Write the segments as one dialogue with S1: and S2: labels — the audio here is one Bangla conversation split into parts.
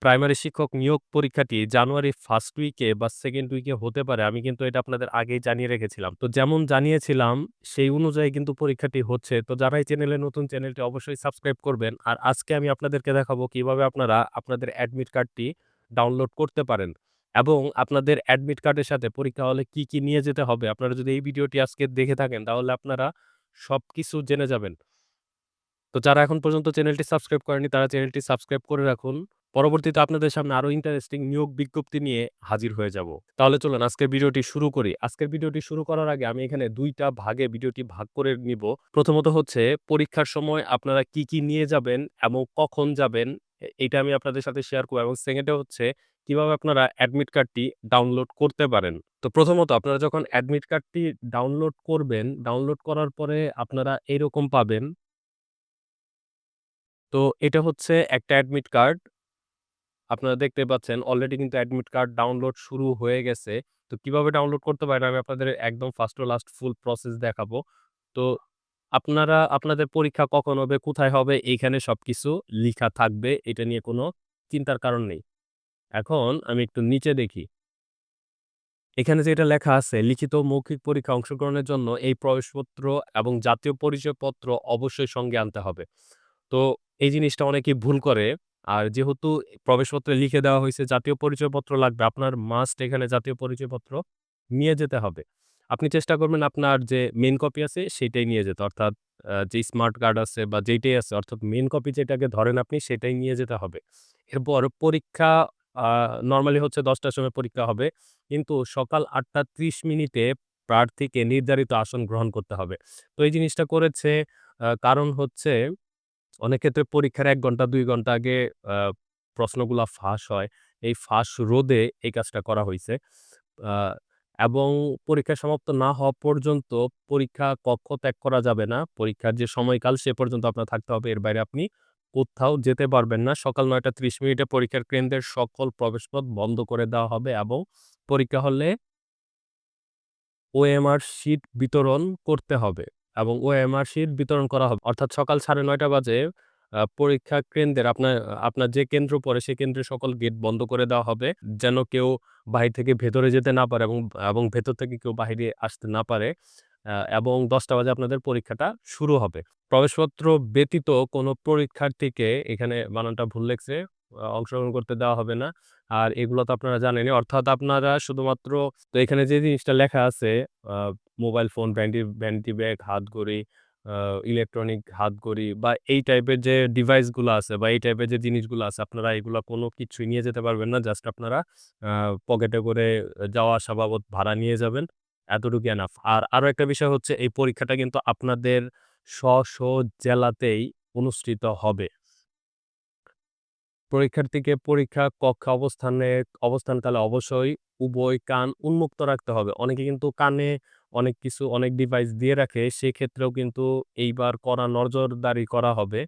S1: প্রাইমারি শিক্ষক নিয়োগ পরীক্ষাটি জানুয়ারি 1st উইকে বা 2nd উইকে হতে পারে। আমি কিন্তু এটা আপনাদের আগেই জানিয়ে রেখেছিলাম। তো যেমন জানিয়েছিলাম সেই অনুযায়ী কিন্তু পরীক্ষাটি হচ্ছে। তো যারা এই চ্যানেলে নতুন চ্যানেলটি অবশ্যই সাবস্ক্রাইব করবেন। আর আজকে আমি আপনাদেরকে দেখাবো কিভাবে আপনারা আপনাদের অ্যাডমিট কার্ডটি ডাউনলোড করতে পারেন এবং আপনাদের অ্যাডমিট কার্ডের সাথে পরীক্ষা হলে কি নিয়ে যেতে হবে। আপনারা যদি এই ভিডিওটি আজকে দেখে থাকেন তাহলে আপনারা সবকিছু জেনে যাবেন। তো যারা এখন পর্যন্ত চ্যানেলটি সাবস্ক্রাইব করেনি তারা চ্যানেলটি সাবস্ক্রাইব করে রাখুন। পরবর্তীতে আপনাদের সামনে আরো ইন্টারেস্টিং নিয়োগ বিজ্ঞপ্তি নিয়ে হাজির হয়ে যাব। তাহলে চলুন আজকের ভিডিওটি শুরু করি। আজকের ভিডিওটি শুরু করার আগে আমি এখানে ২ টা ভাগে ভিডিওটি ভাগ করে নিব। প্রথমত হচ্ছে পরীক্ষার সময় আপনারা কি নিয়ে যাবেন এবং কখন যাবেন এইটা আমি আপনাদের সাথে শেয়ার করব এবং 2nd এ হচ্ছে কিভাবে আপনারা অ্যাডমিট কার্ডটি ডাউনলোড করতে পারেন। তো প্রথমত আপনারা যখন অ্যাডমিট কার্ডটি ডাউনলোড করবেন, ডাউনলোড করার পরে আপনারা এরকম পাবেন। তো এটা হচ্ছে একটা অ্যাডমিট কার্ড। আপনারা দেখতে পাচ্ছেন অলরেডি কিন্তু অ্যাডমিট কার্ড ডাউনলোড শুরু হয়ে গেছে। তো কিভাবে ডাউনলোড করতে পারেন আমি আপনাদের একদম first to last full process দেখাবো। তো আপনারা আপনাদের পরীক্ষা কখন হবে, কোথায় হবে এইখানে সবকিছু লিখা থাকবে। এটা নিয়ে কোনো চিন্তার কারণ নেই। এখন আমি একটু নিচে দেখি। এখানে যেটা লেখা আছে লিখিত মৌখিক পরীক্ষায় অংশগ্রহণের জন্য এই প্রবেশপত্র এবং জাতীয় পরিচয়পত্র অবশ্যই সঙ্গে আনতে হবে। তো এই জিনিসটা অনেকেই ভুল করে। আর যেহেতু প্রবেশপত্রে লিখে দেওয়া হইছে জাতীয় পরিচয়পত্র লাগবে, আপনার মাস্ট এখানে জাতীয় পরিচয়পত্র নিয়ে যেতে হবে। আপনি চেষ্টা করবেন আপনার যে মেইন কপি আছে সেটাই নিয়ে যেতে। অর্থাৎ যে স্মার্ট কার্ড আছে বা যেইটাই আছে অর্থাৎ মেইন কপি যেটাকে ধরেন আপনি সেটাই নিয়ে যেতে হবে। এরপর পরীক্ষা আ নরমালি হচ্ছে ১০ টার সময় পরীক্ষা হবে। কিন্তু সকাল ৮ঃ৩০ প্রার্থীকে নির্ধারিত আসন গ্রহণ করতে হবে। তো এই জিনিসটা করেছে কারণ হচ্ছে অনেক ক্ষেত্রে পরীক্ষার ১ ঘন্টা ২ ঘন্টা আগে আ প্রশ্নগুলা ফাঁস হয়। এই ফাঁস রোধে এই কাজটা করা হইছে। আ এবং পরীক্ষা সমাপ্ত না হওয়া পর্যন্ত পরীক্ষা কক্ষ ত্যাগ করা যাবে না। পরীক্ষার যে সময়কাল সে পর্যন্ত আপনার থাকতে হবে। এর বাইরে আপনি কোথাও যেতে পারবেন না। সকাল ৯ঃ৩০ পরীক্ষার কেন্দ্রের সকল প্রবেশপথ বন্ধ করে দেওয়া হবে এবং পরীক্ষা হলে ওএমআর শিট বিতরণ করতে হবে এবং ওএমআর শিট বিতরণ করা হবে। অর্থাৎ সকাল ৯:৩০ বাজে পরীক্ষা কেন্দ্রের আপনার যে কেন্দ্র পড়ে সে কেন্দ্রের সকল গেট বন্ধ করে দেওয়া হবে। যেন কেউ বাহির থেকে ভেতরে যেতে না পারে এবং ভেতর থেকে কেউ বাহিরে আসতে না পারে। এবং ১০টা বাজে আপনাদের পরীক্ষাটা শুরু হবে। প্রবেশপত্র ব্যতীত কোনো পরীক্ষার্থীকে এখানে বানানটা ভুল লেখছে। অংশগ্রহণ করতে দেওয়া হবে না। আর এগুলো তো আপনারা জানেনই। অর্থাৎ আপনারা শুধুমাত্র তো এখানে যে জিনিসটা লেখা আছে আ মোবাইল ফোন, ভ্যানিটি ব্যাগ, হাতঘড়ি, আ ইলেকট্রনিক হাতঘড়ি বা এই টাইপের যে ডিভাইস গুলা আছে বা এই টাইপের যে জিনিসগুলো আছে আপনারা এগুলা কোনো কিছুই নিয়ে যেতে পারবেন না। জাস্ট আপনারা আ পকেটে করে যাওয়া আসা বাবদ ভাড়া নিয়ে যাবেন। এতটুকু এনাফ। আর আরো একটা বিষয় হচ্ছে এই পরীক্ষাটা কিন্তু আপনাদের স্ব জেলাতেই অনুষ্ঠিত হবে। পরীক্ষার্থীকে পরীক্ষা কক্ষে অবস্থানকালে অবশ্যই উভয় কান উন্মুক্ত রাখতে হবে। অনেকে কিন্তু কানে অনেক কিছু অনেক ডিভাইস দিয়ে রাখে। সেক্ষেত্রেও কিন্তু এইবার কড়া নজরদারি করা হবে।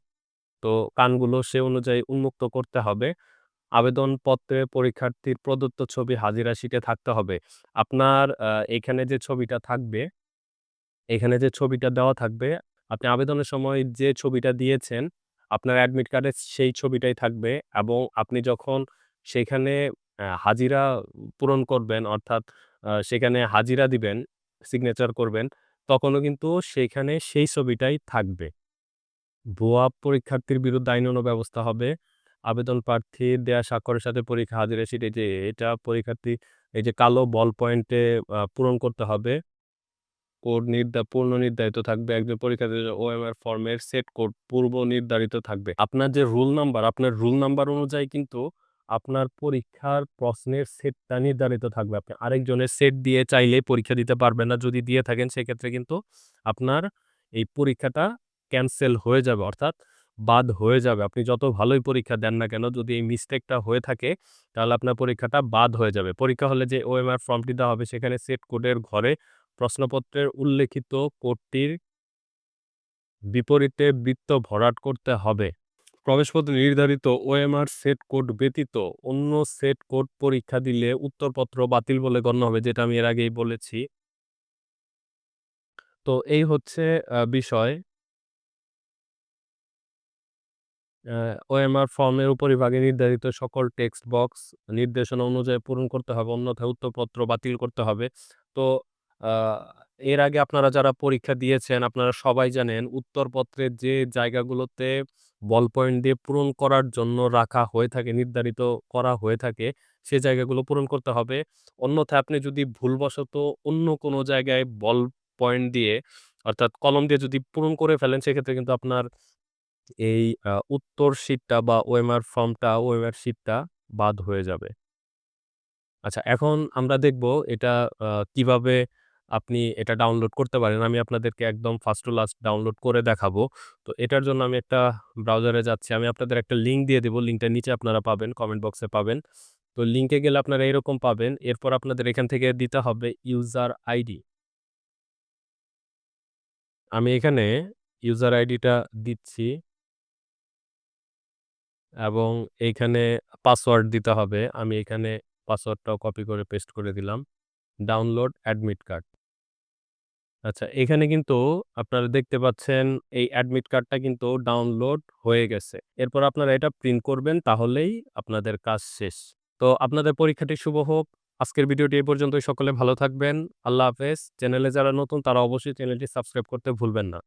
S1: তো কানগুলো সে অনুযায়ী উন্মুক্ত করতে হবে। আবেদনপত্রে পরীক্ষার্থীর প্রদত্ত ছবি হাজিরা শিটে থাকতে হবে। আপনার এখানে যে ছবিটা থাকবে, এখানে যে ছবিটা দেওয়া থাকবে, আপনি আবেদনের সময় যে ছবিটা দিয়েছেন, আপনার অ্যাডমিট কার্ডে সেই ছবিটাই থাকবে এবং আপনি যখন সেখানে হাজিরা পূরণ করবেন, অর্থাৎ সেখানে হাজিরা দিবেন, সিগনেচার করবেন, তখনও কিন্তু সেইখানে সেই ছবিটাই থাকবে। ভুয়া পরীক্ষার্থীর বিরুদ্ধে আইনানুগ ব্যবস্থা হবে। আবেদন প্রার্থীর দেয়া স্বাক্ষরের সাথে পরীক্ষা হাজিরা শিট এই যে এটা পরীক্ষার্থী এই যে কালো বল পয়েন্টে পূরণ করতে হবে। কোড পূর্ব নির্ধারিত থাকবে। একজন পরীক্ষার্থীর ওএমআর ফর্মের সেট কোড পূর্ব নির্ধারিত থাকবে। আপনার যে রোল নাম্বার, আপনার রোল নাম্বার অনুযায়ী কিন্তু আপনার পরীক্ষার প্রশ্নের সেটটা নির্ধারিত থাকবে। আপনি আরেকজনের সেট দিয়ে চাইলে পরীক্ষা দিতে পারবেন না। যদি দিয়ে থাকেন সেক্ষেত্রে কিন্তু আপনার এই পরীক্ষাটা ক্যানসেল হয়ে যাবে। অর্থাৎ বাদ হয়ে যাবে। আপনি যত ভালোই পরীক্ষা দেন না কেন যদি এই মিস্টেকটা হয়ে থাকে তাহলে আপনার পরীক্ষাটা বাদ হয়ে যাবে। পরীক্ষা হলে যে ওএমআর ফর্মটি দেওয়া হবে সেখানে সেট কোডের ঘরে প্রশ্নপত্রের উল্লেখিত কোডটির বিপরীতে বৃত্ত ভরাট করতে হবে। প্রবেশপত্রে নির্ধারিত ওএমআর সেট কোড ব্যতীত অন্য সেট কোড পরীক্ষা দিলে উত্তরপত্র বাতিল বলে গণ্য হবে, যেটা আমি এর আগেই বলেছি। তো এই হচ্ছে বিষয় ওএমআর ফর্মের উপরিভাগে নির্ধারিত সকল টেক্সট বক্স নির্দেশনা অনুযায়ী পূরণ করতে হবে, অন্যথায় উত্তরপত্র বাতিল করতে হবে। তো আ এর আগে আপনারা যারা পরীক্ষা দিয়েছেন আপনারা সবাই জানেন উত্তরপত্রের যে জায়গাগুলোতে বল পয়েন্ট দিয়ে পূরণ করার জন্য রাখা হয়ে থাকে, নির্ধারিত করা হয়ে থাকে, সে জায়গাগুলো পূরণ করতে হবে। অন্যথায় আপনি যদি ভুলবশত অন্য কোনো জায়গায় বল পয়েন্ট দিয়ে অর্থাৎ কলম দিয়ে যদি পূরণ করে ফেলেন সেক্ষেত্রে কিন্তু আপনার এই উত্তর শিটটা বা ওএমআর ফর্মটা, ওএমআর শিটটা বাদ হয়ে যাবে। আচ্ছা, এখন আমরা দেখব এটা কিভাবে আপনি এটা ডাউনলোড করতে পারেন। আমি আপনাদেরকে একদম ফার্স্ট টু লাস্ট ডাউনলোড করে দেখাবো। তো এটার জন্য আমি একটা ব্রাউজারে যাচ্ছি। আমি আপনাদের একটা লিঙ্ক দিয়ে দেব। লিঙ্কটা নিচে আপনারা পাবেন, কমেন্ট বক্সে পাবেন। তো লিঙ্কে গেলে আপনারা এরকম পাবেন। এরপর আপনাদের এখান থেকে দিতে হবে ইউজার আইডি। আমি এখানে ইউজার আইডিটা দিচ্ছি এবং এইখানে পাসওয়ার্ড দিতে হবে। আমি এখানে পাসওয়ার্ডটাও কপি করে পেস্ট করে দিলাম। Download admit card. আচ্ছা, এখানে কিন্তু আপনারা দেখতে পাচ্ছেন এই অ্যাডমিট কার্ডটা কিন্তু ডাউনলোড হয়ে গেছে। এরপর আপনারা এটা প্রিন্ট করবেন তাহলেই আপনাদের কাজ শেষ। তো আপনাদের পরীক্ষাটি শুভ হোক। আজকের ভিডিওটি এই পর্যন্তই। সকলে ভালো থাকবেন। আল্লাহ হাফেজ। চ্যানেলে যারা নতুন তারা অবশ্যই চ্যানেলটি সাবস্ক্রাইব করতে ভুলবেন না।